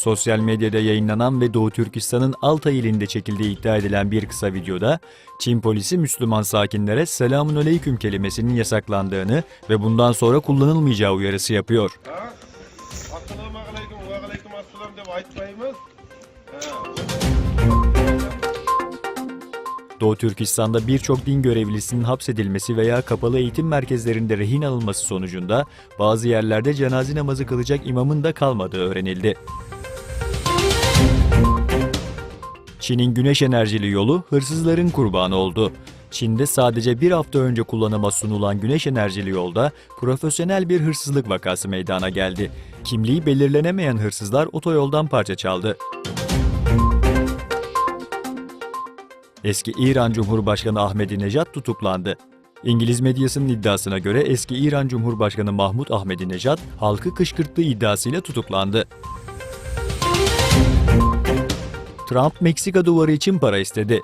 Sosyal medyada yayınlanan ve Doğu Türkistan'ın Altay ilinde çekildiği iddia edilen bir kısa videoda, Çin polisi Müslüman sakinlere "Selamünaleyküm" kelimesinin yasaklandığını ve bundan sonra kullanılmayacağı uyarısı yapıyor. Assalamualaikum ve aleykümselam deb aytmaymiz. Doğu Türkistan'da birçok din görevlisinin hapsedilmesi veya kapalı eğitim merkezlerinde rehin alınması sonucunda bazı yerlerde cenaze namazı kılacak imamın da kalmadığı öğrenildi. Çin'in güneş enerjili yolu hırsızların kurbanı oldu. Çin'de sadece bir hafta önce kullanıma sunulan güneş enerjili yolda profesyonel bir hırsızlık vakası meydana geldi. Kimliği belirlenemeyen hırsızlar otoyoldan parça çaldı. Eski İran Cumhurbaşkanı Ahmadinejad tutuklandı. İngiliz medyasının iddiasına göre eski İran Cumhurbaşkanı Mahmut Ahmadinejad halkı kışkırttığı iddiasıyla tutuklandı. Trump Meksika duvarı için para istedi.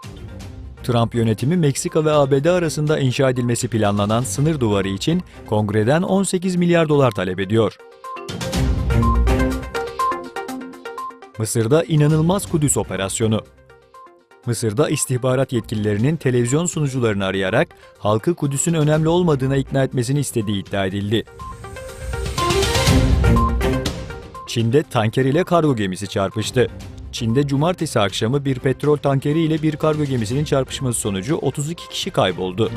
Trump yönetimi Meksika ve ABD arasında inşa edilmesi planlanan sınır duvarı için Kongreden 18 milyar dolar talep ediyor. Mısır'da inanılmaz Kudüs operasyonu. Mısır'da istihbarat yetkililerinin televizyon sunucularını arayarak halkı Kudüs'ün önemli olmadığına ikna etmesini istediği iddia edildi. Çin'de tanker ile kargo gemisi çarpıştı. Çin'de cumartesi akşamı bir petrol tankeri ile bir kargo gemisinin çarpışması sonucu 32 kişi kayboldu.